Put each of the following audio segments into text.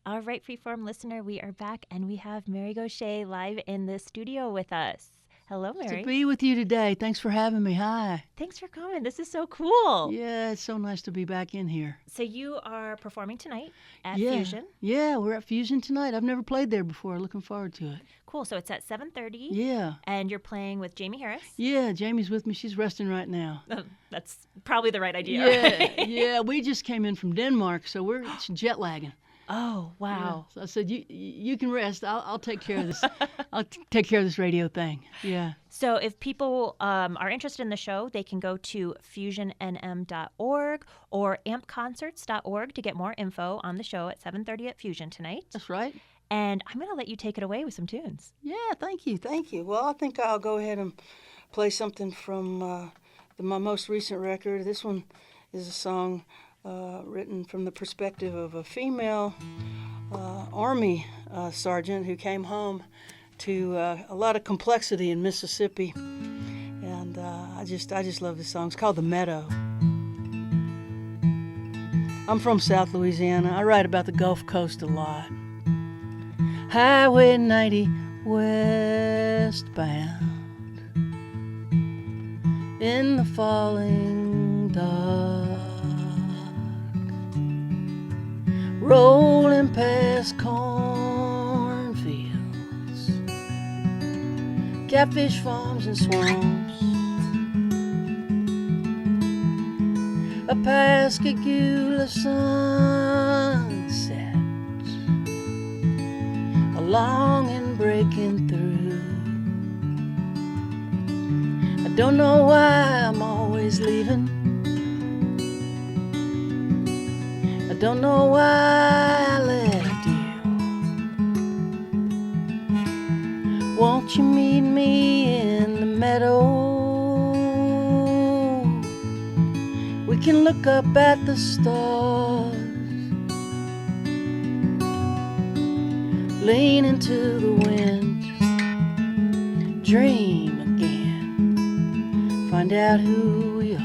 All right, Freeform listener, we are back and we have Mary Gauthier live in the studio with us. Hello, Mary. To be with you today. Thanks for having me. Hi. Thanks for coming. This is so cool. Yeah, it's so nice to be back in here. So you are performing tonight at Fusion. Yeah, we're at Fusion tonight. I've never played there before. Looking forward to it. Cool. So it's at 7:30. Yeah. And you're playing with Jamie Harris. Yeah, Jamie's with me. She's resting right now. That's probably the right idea. Yeah, right? yeah. We just came in from Denmark, so we're jet lagging. Oh, wow. Yeah. So I said, you can rest. I'll take care of this. I'll take care of this radio thing. Yeah. So if people are interested in the show, they can go to fusionnm.org or ampconcerts.org to get more info on the show at 7:30 at Fusion tonight. That's right. And I'm going to let you take it away with some tunes. Yeah, thank you. Well, I think I'll go ahead and play something from my most recent record. This one is a song written from the perspective of a female Army sergeant who came home to a lot of complexity in Mississippi, and I just love this song. It's called "The Meadow." I'm from South Louisiana. I write about the Gulf Coast a lot. Highway 90 westbound in the falling dark, rolling past cornfields, catfish farms and swamps, a Pascagoula sunset, a longing breaking through. I don't know why I'm always leaving. I don't know why I left you. Won't you meet me in the meadow? We can look up at the stars, lean into the wind, dream again, find out who we are.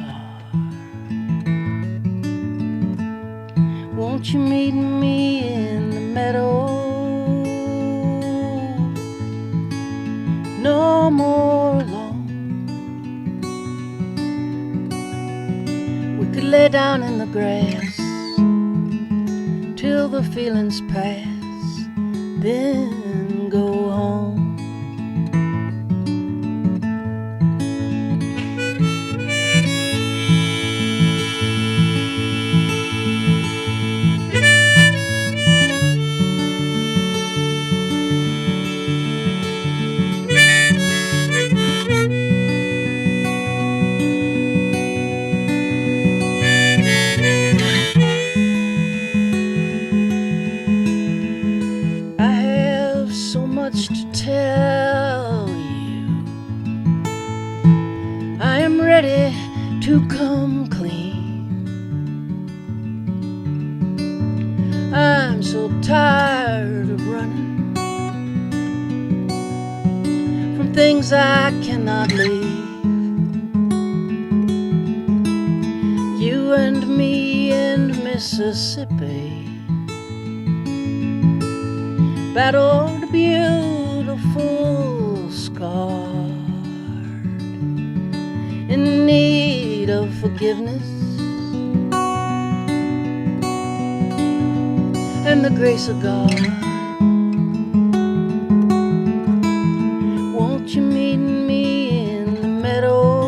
Won't you meet me in the meadow? No more alone. We could lay down in the grass till the feelings pass, then go home. To come clean. I'm so tired of running from things I cannot leave. You and me and Mississippi battled beautiful scars in need of forgiveness and the grace of God. Won't you meet me in the meadow?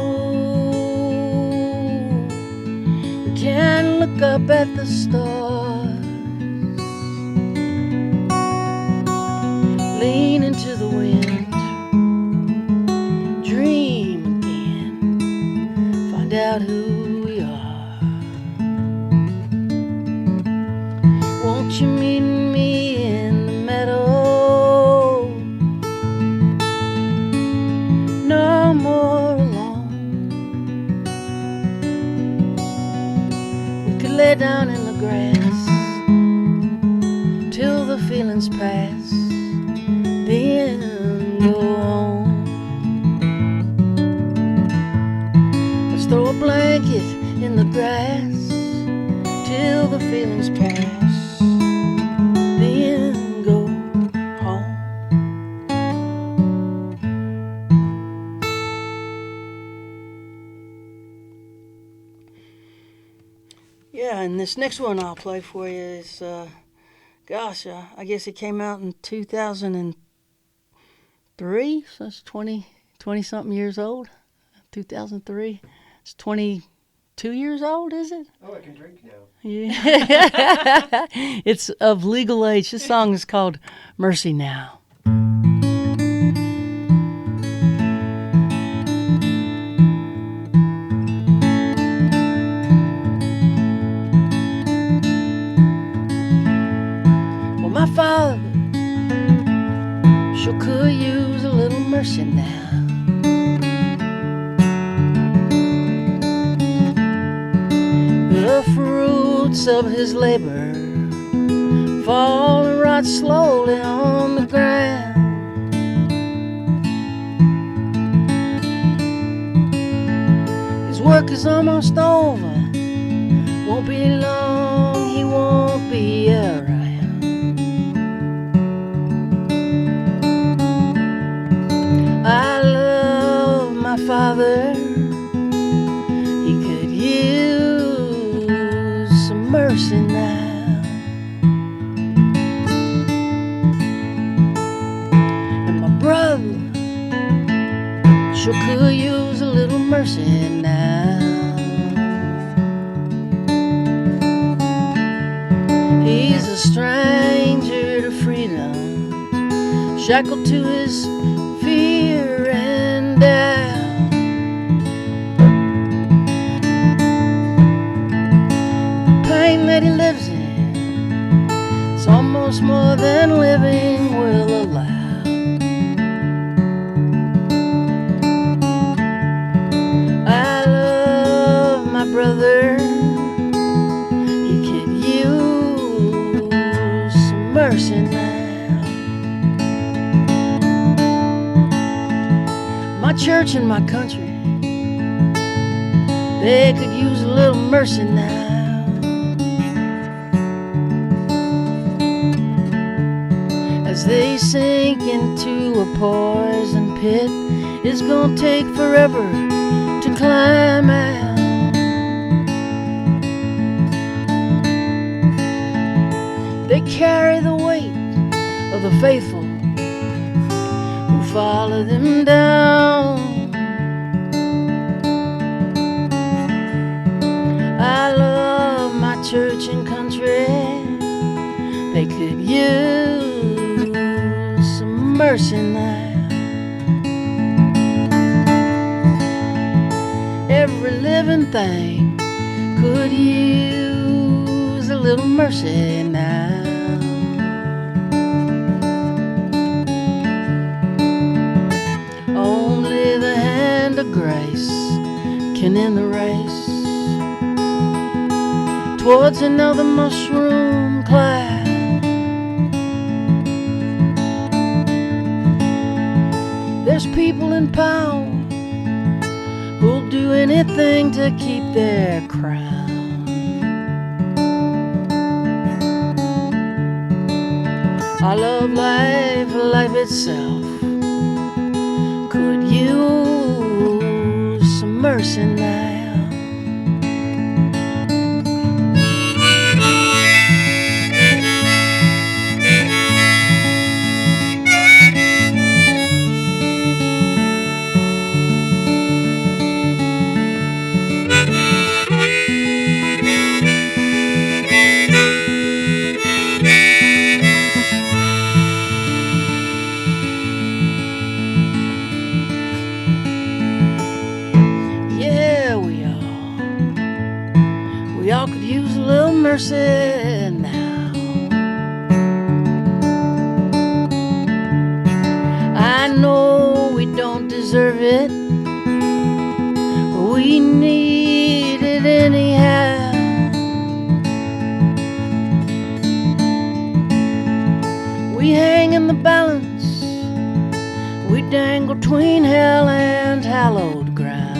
We can look up at the stars, lean into the wind, dream out who we are. Won't you meet me in the meadow? No more alone. We could lay down in the grass till the feelings pass, then go home. Throw a blanket in the grass till the feelings pass, then this next one I'll play for you is, I guess it came out in 2003, so it's 20-something years old. 2003. It's 22 years old, is it? Oh, I can drink now. Yeah. It's of legal age. This song is called Mercy Now. Well, my father sure could use a little mercy now. The fruits of his labor fall and rot slowly on the ground. His work is almost over, won't be long, he won't be around. I love my father, he could use some mercy now. And my brother sure could use a little mercy now. He's a stranger to freedom, shackled to his fear and doubt. That he lives in, it's almost more than living will allow. I love my brother, he could use some mercy now. My church and my country, they could use a little mercy now. As they sink into a poison pit, it's gonna take forever to climb out. They carry the weight of the faithful who follow them down. I love my church and country, they could use mercy now. Every living thing could use a little mercy now. Only the hand of grace can end the race towards another mushroom cloud. There's people in power who'll do anything to keep their crown. I love life, life itself could use some mercy now. Mercy now. I know we don't deserve it, but we need it anyhow. We hang in the balance, we dangle between hell and hallowed ground.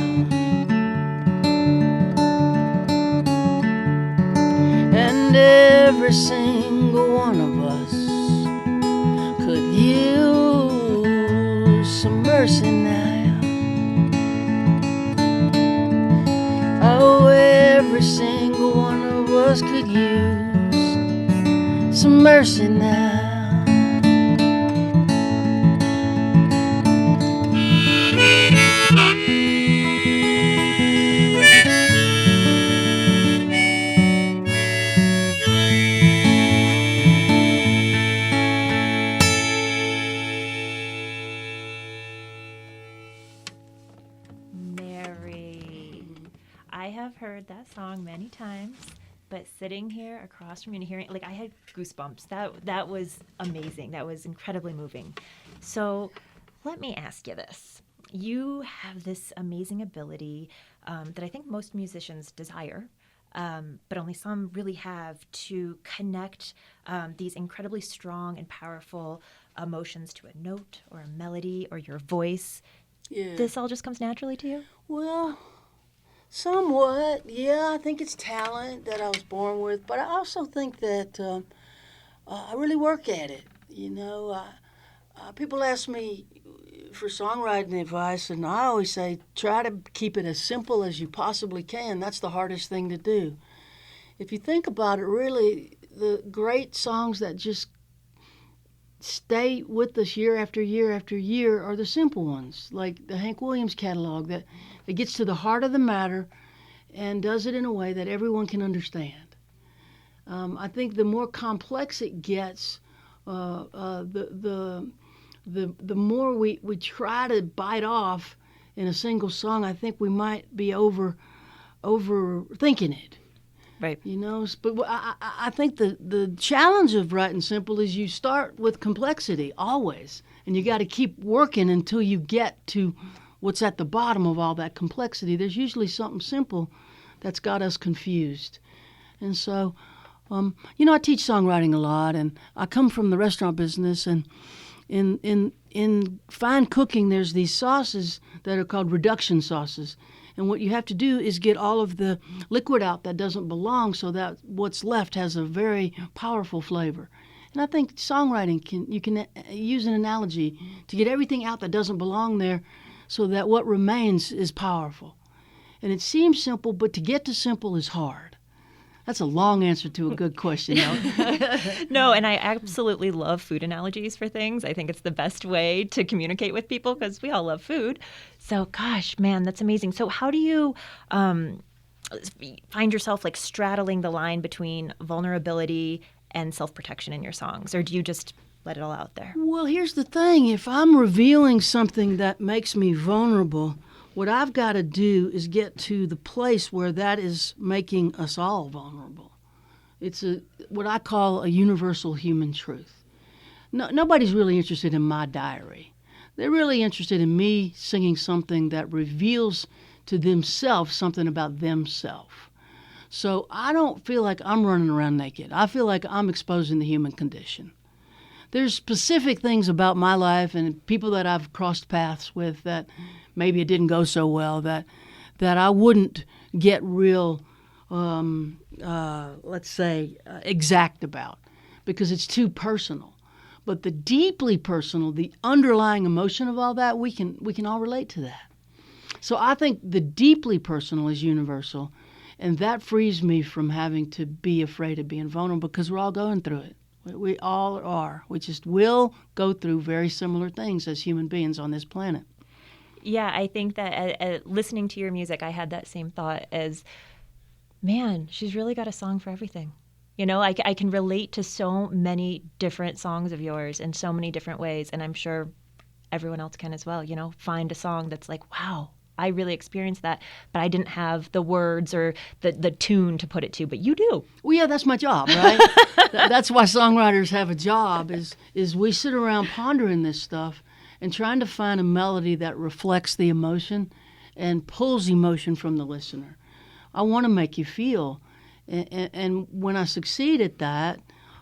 And every single one of us could use some mercy now. Oh, every single one of was could use some mercy now. Mary, I have heard that song many times, but sitting here across from you and hearing, like, I had goosebumps. That was amazing. That was incredibly moving. So let me ask you this. You have this amazing ability that I think most musicians desire, but only some really have, to connect these incredibly strong and powerful emotions to a note or a melody or your voice. Yeah. This all just comes naturally to you? Well, somewhat. Yeah, I think it's talent that I was born with, but I also think that I really work at it. You know, people ask me for songwriting advice, and I always say try to keep it as simple as you possibly can. That's the hardest thing to do. If you think about it, really, the great songs that just stay with us year after year after year are the simple ones, like the Hank Williams catalog that gets to the heart of the matter and does it in a way that everyone can understand. I think the more complex it gets, the more we try to bite off in a single song. I think we might be overthinking it. Right. You know, but I think the challenge of writing simple is you start with complexity always, and you got to keep working until you get to what's at the bottom of all that complexity. There's usually something simple that's got us confused. And so, you know, I teach songwriting a lot, and I come from the restaurant business, and in fine cooking, there's these sauces that are called reduction sauces. And what you have to do is get all of the liquid out that doesn't belong so that what's left has a very powerful flavor. And I think songwriting, you can use an analogy to get everything out that doesn't belong there so that what remains is powerful. And it seems simple, but to get to simple is hard. That's a long answer to a good question. No, and I absolutely love food analogies for things. I think it's the best way to communicate with people because we all love food. So, gosh, man, that's amazing. So how do you find yourself like straddling the line between vulnerability and self-protection in your songs? Or do you just let it all out there? Well, here's the thing. If I'm revealing something that makes me vulnerable, what I've got to do is get to the place where that is making us all vulnerable. It's what I call a universal human truth. Nobody's really interested in my diary. They're really interested in me singing something that reveals to themselves something about themselves. So I don't feel like I'm running around naked. I feel like I'm exposing the human condition. There's specific things about my life and people that I've crossed paths with that maybe it didn't go so well, that I wouldn't get real, let's say, exact about, because it's too personal. But the deeply personal, the underlying emotion of all that, we can all relate to that. So I think the deeply personal is universal, and that frees me from having to be afraid of being vulnerable because we're all going through it. We all are. We just will go through very similar things as human beings on this planet. Yeah, I think that listening to your music, I had that same thought as, man, she's really got a song for everything. You know, I can relate to so many different songs of yours in so many different ways, and I'm sure everyone else can as well. You know, find a song that's like, wow, I really experienced that, but I didn't have the words or the tune to put it to, but you do. Well, yeah, that's my job, right? That's why songwriters have a job, is we sit around pondering this stuff and trying to find a melody that reflects the emotion and pulls emotion from the listener. I want to make you feel. And when I succeed at that,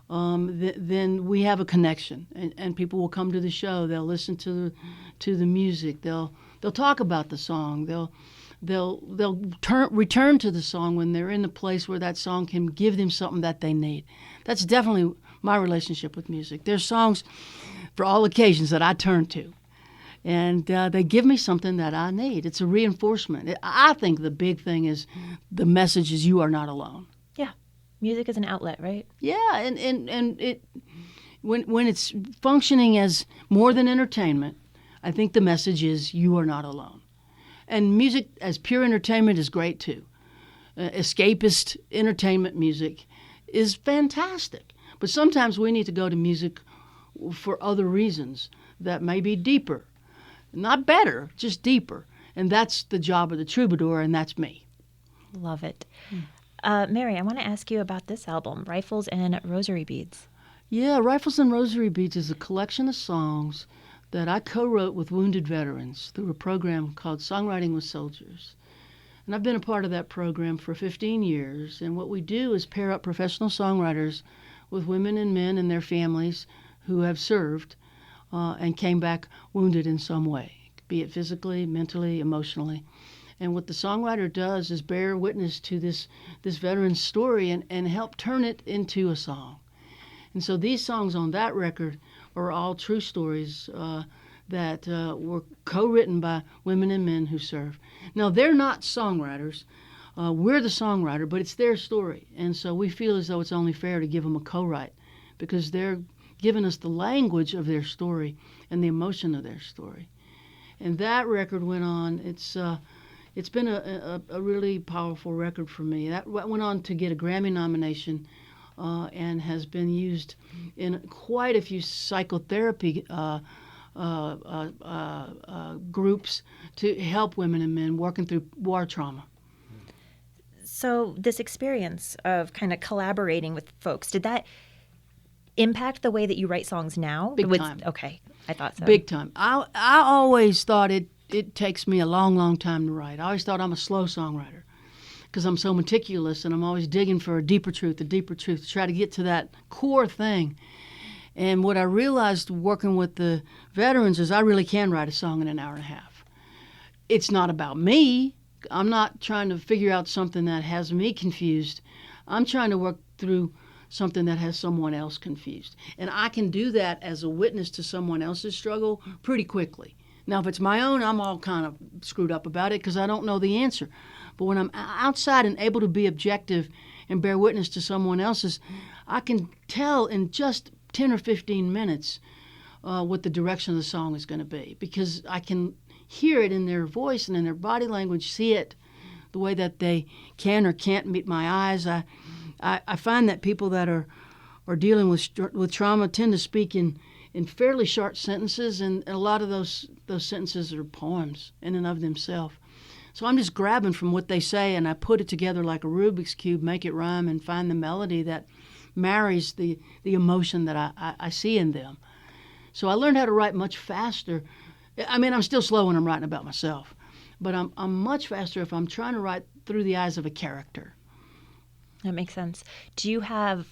then we have a connection, and people will come to the show. They'll listen to the music. They'll talk about the song. They'll return to the song when they're in a place where that song can give them something that they need. That's definitely my relationship with music. There's songs for all occasions that I turn to, and they give me something that I need. It's a reinforcement. I think the big thing is the message is you are not alone. Yeah. Music is an outlet, right? Yeah, and it when it's functioning as more than entertainment, I think the message is you are not alone. And music as pure entertainment is great too. Escapist entertainment music is fantastic. But sometimes we need to go to music for other reasons that may be deeper. Not better, just deeper. And that's the job of the troubadour, and that's me. Love it. Mary, I want to ask you about this album, Rifles and Rosary Beads. Yeah, Rifles and Rosary Beads is a collection of songs that I co-wrote with wounded veterans through a program called Songwriting with Soldiers. And I've been a part of that program for 15 years. And what we do is pair up professional songwriters with women and men and their families who have served and came back wounded in some way, be it physically, mentally, emotionally. And what the songwriter does is bear witness to this veteran's story and help turn it into a song. And so these songs on that record are all true stories that were co-written by women and men who serve. Now, they're not songwriters. We're the songwriter, but it's their story. And so we feel as though it's only fair to give them a co-write because they're giving us the language of their story and the emotion of their story. And that record went on. It's been a really powerful record for me. That went on to get a Grammy nomination and has been used in quite a few psychotherapy groups to help women and men working through war trauma. So this experience of kind of collaborating with folks, did that impact the way that you write songs now? Big time. Okay, I thought so. Big time. I always thought it takes me a long, long time to write. I always thought I'm a slow songwriter because I'm so meticulous and I'm always digging for a deeper truth, to try to get to that core thing. And what I realized working with the veterans is I really can write a song in an hour and a half. It's not about me. I'm not trying to figure out something that has me confused. I'm trying to work through something that has someone else confused. And I can do that as a witness to someone else's struggle pretty quickly. Now, if it's my own, I'm all kind of screwed up about it because I don't know the answer. But when I'm outside and able to be objective and bear witness to someone else's, I can tell in just 10 or 15 minutes what the direction of the song is going to be because I can hear it in their voice and in their body language, see it the way that they can or can't meet my eyes. I find that people that are dealing with trauma tend to speak in fairly short sentences, and a lot of those sentences are poems in and of themselves. So I'm just grabbing from what they say, and I put it together like a Rubik's Cube, make it rhyme, and find the melody that marries the emotion that I see in them. So I learned how to write much faster. I mean, I'm still slow when I'm writing about myself, but I'm much faster if I'm trying to write through the eyes of a character. That makes sense. Do you have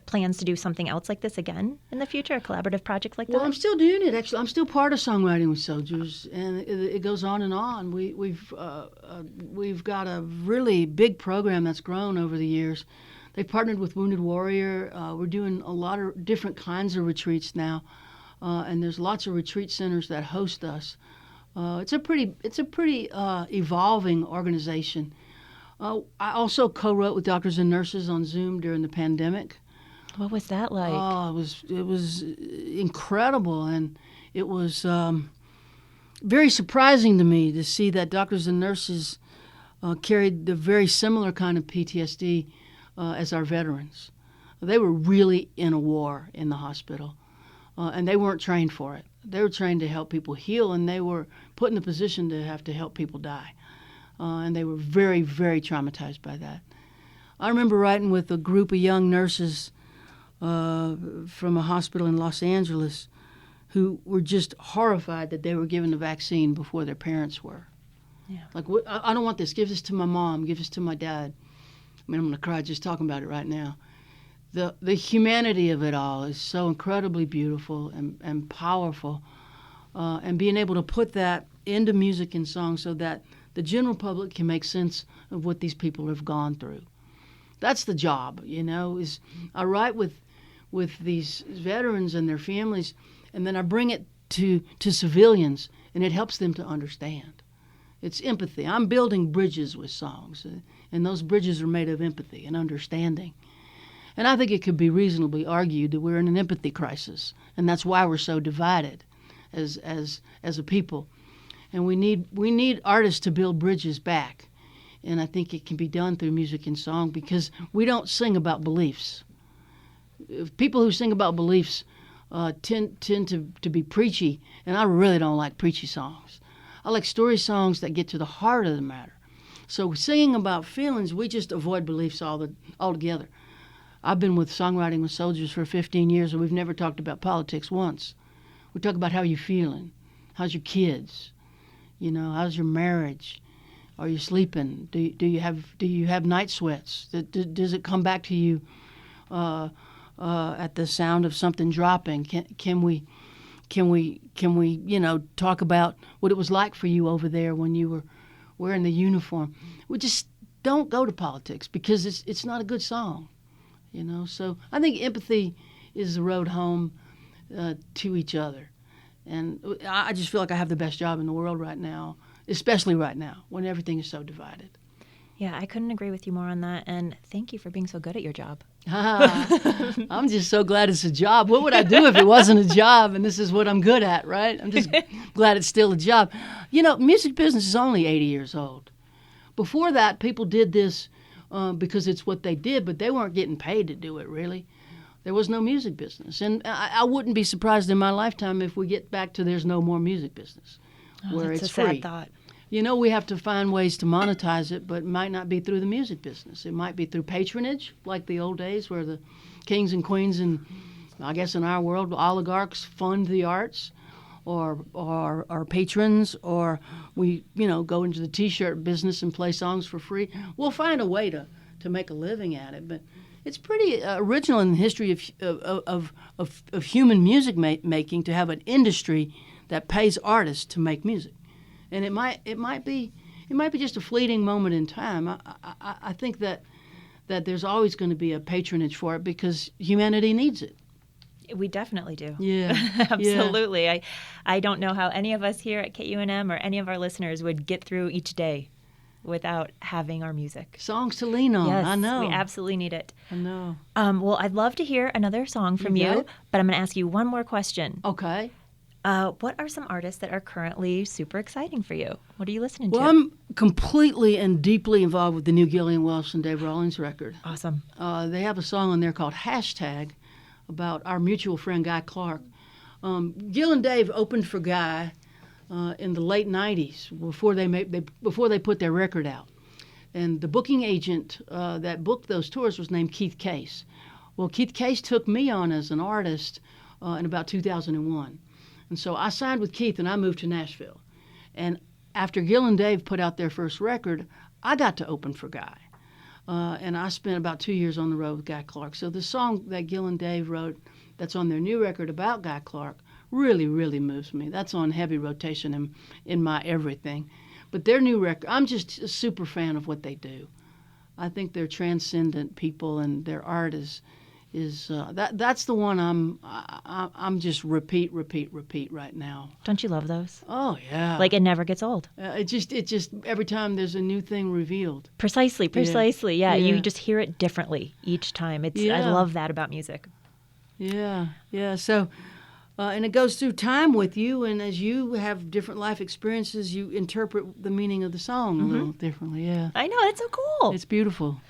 plans to do something else like this again in the future, a collaborative project like that? Well, I'm still doing it, actually. I'm still part of Songwriting with Soldiers, and it goes on and on. We've got a really big program that's grown over the years. They partnered with Wounded Warrior. We're doing a lot of different kinds of retreats now, and there's lots of retreat centers that host us. It's a pretty evolving organization. I also co-wrote with doctors and nurses on Zoom during the pandemic. What was that like? Oh, it was incredible, and it was very surprising to me to see that doctors and nurses carried the very similar kind of PTSD as our veterans. They were really in a war in the hospital, and they weren't trained for it. They were trained to help people heal, and they were put in a position to have to help people die. And they were very, very traumatized by that. I remember writing with a group of young nurses from a hospital in Los Angeles who were just horrified that they were given the vaccine before their parents were. Yeah. Like, I don't want this. Give this to my mom. Give this to my dad. I mean, I'm going to cry just talking about it right now. The humanity of it all is so incredibly beautiful and powerful. And being able to put that into music and song so that the general public can make sense of what these people have gone through. That's the job, is I write with these veterans and their families, and then I bring it to civilians, and it helps them to understand. It's empathy. I'm building bridges with songs, and those bridges are made of empathy and understanding. And I think it could be reasonably argued that we're in an empathy crisis, and that's why we're so divided as a people. And we need artists to build bridges back. And I think it can be done through music and song, because we don't sing about beliefs. People who sing about beliefs tend to be preachy, and I really don't like preachy songs. I like story songs that get to the heart of the matter. So singing about feelings, we just avoid beliefs altogether. I've been with Songwriting with Soldiers for 15 years, and we've never talked about politics once. We talk about how you're feeling. How's your kids? You know, how's your marriage? Are you sleeping? Do you have night sweats? Does it come back to you at the sound of something dropping? Can we talk about what it was like for you over there when you were wearing the uniform? We just don't go to politics because it's not a good song, you know. So I think empathy is the road home to each other, and I just feel like I have the best job in the world right now, especially right now when everything is so divided. Yeah, I couldn't agree with you more on that, and thank you for being so good at your job. I'm just so glad it's a job. What would I do if it wasn't a job and this is what I'm good at, right? I'm just glad it's still a job. You know, music business is only 80 years old. Before that, people did this because it's what they did, but they weren't getting paid to do it, really. There was no music business. And I wouldn't be surprised in my lifetime if we get back to there's no more music business, where that's it's a free. sad thought. You know, we have to find ways to monetize it, but it might not be through the music business. It might be through patronage, like the old days where the kings and queens and, I guess in our world, oligarchs fund the arts, or patrons, or we, go into the T-shirt business and play songs for free. We'll find a way to make a living at it, but it's pretty original in the history of human music making to have an industry that pays artists to make music. And it might be just a fleeting moment in time. I think that there's always going to be a patronage for it because humanity needs it. We definitely do. Yeah, Absolutely. Yeah. I don't know how any of us here at KUNM or any of our listeners would get through each day without having our music. Songs to lean on. Yes, I know. we absolutely need it. I know. Well, I'd love to hear another song from you, it? but I'm going to ask you one more question. Okay. What are some artists that are currently super exciting for you? What are you listening Well, to? I'm completely and deeply involved with the new Gillian Welch and Dave Rawlings record. Awesome. They have a song on there called Hashtag about our mutual friend Guy Clark. Gil and Dave opened for Guy in the late 90s before they put their record out. And the booking agent that booked those tours was named Keith Case. Well, Keith Case took me on as an artist in about 2001. And so I signed with Keith and I moved to Nashville. And after Gil and Dave put out their first record, I got to open for Guy. And I spent about 2 years on the road with Guy Clark. So the song that Gil and Dave wrote that's on their new record about Guy Clark really, really moves me. That's on heavy rotation in my everything. But their new record, I'm just a super fan of what they do. I think they're transcendent people, and their art is that's the one I'm just repeat right now. Don't you love those? Oh yeah. Like it never gets old. It just every time there's a new thing revealed. Precisely. Yeah. Yeah. You just hear it differently each time. I love that about music. Yeah. So, and it goes through time with you, and as you have different life experiences, you interpret the meaning of the song a little differently. Yeah. I know, that's so cool. It's beautiful.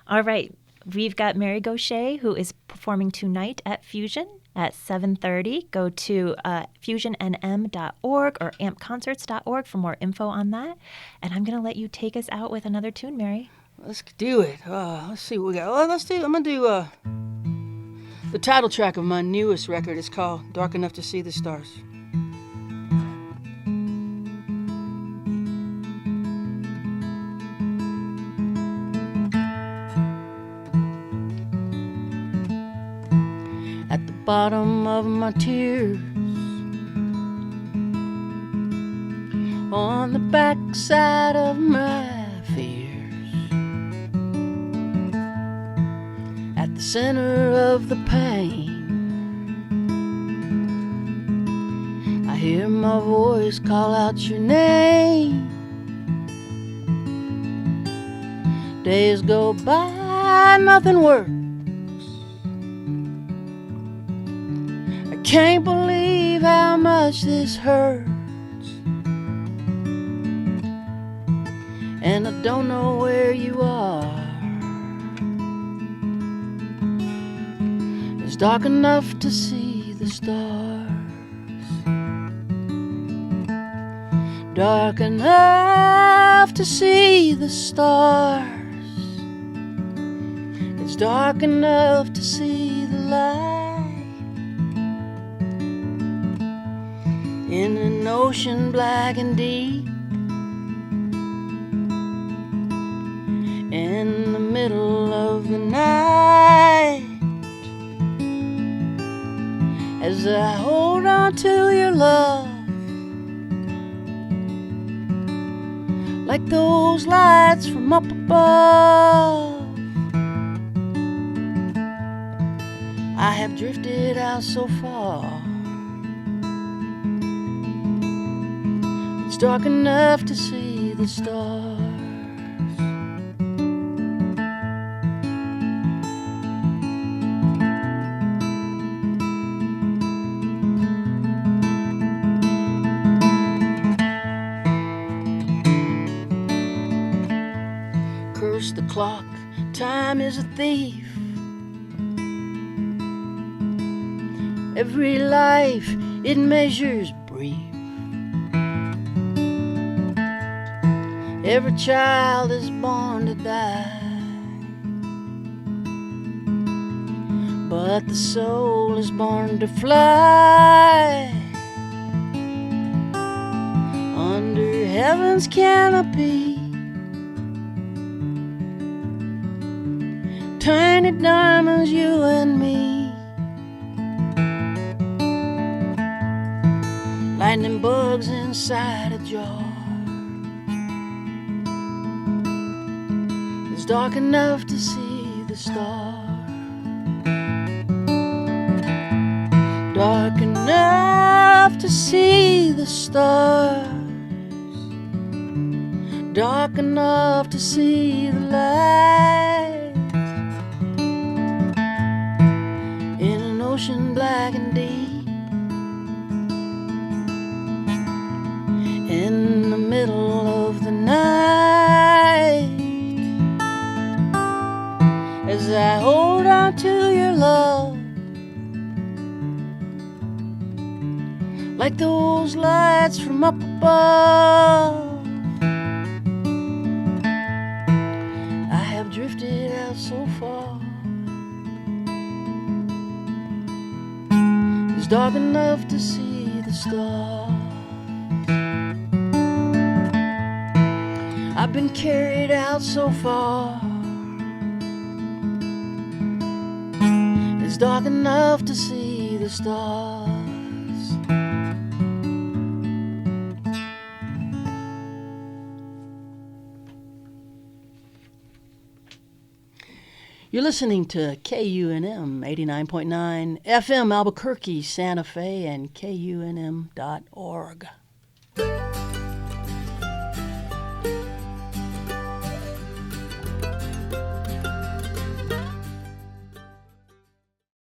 All right. We've got Mary Gauthier, who is performing tonight at Fusion at 7:30. Go to fusionnm.org or ampconcerts.org for more info on that. And I'm going to let you take us out with another tune, Mary. Let's do it. Let's see what we got. Well, I'm going to do the title track of my newest record. It's called Dark Enough to See the Stars. At the bottom of my tears, on the backside of my fears, at the center of the pain, I hear my voice call out your name. Days go by, nothing works. can't believe how much this hurts, and I don't know where you are. It's dark enough to see the stars, dark enough to see the stars. It's dark enough to see the light in an ocean black and deep, in the middle of the night. As I hold on to your love, like those lights from up above, I have drifted out so far. It's dark enough to see the stars. Curse the clock, time is a thief. Every life it measures brief. Every child is born to die, but the soul is born to fly under heaven's canopy. Tiny diamonds, you and me. Lightning bugs inside a jar. It's dark enough to see the stars, dark enough to see the stars, dark enough to see the light in an ocean black and deep, in the middle of the night. As I hold on to your love, like those lights from up above, I have drifted out so far. It's dark enough to see the stars. I've been carried out so far. It's dark enough to see the stars. You're listening to KUNM 89.9 FM Albuquerque, Santa Fe, and KUNM.org.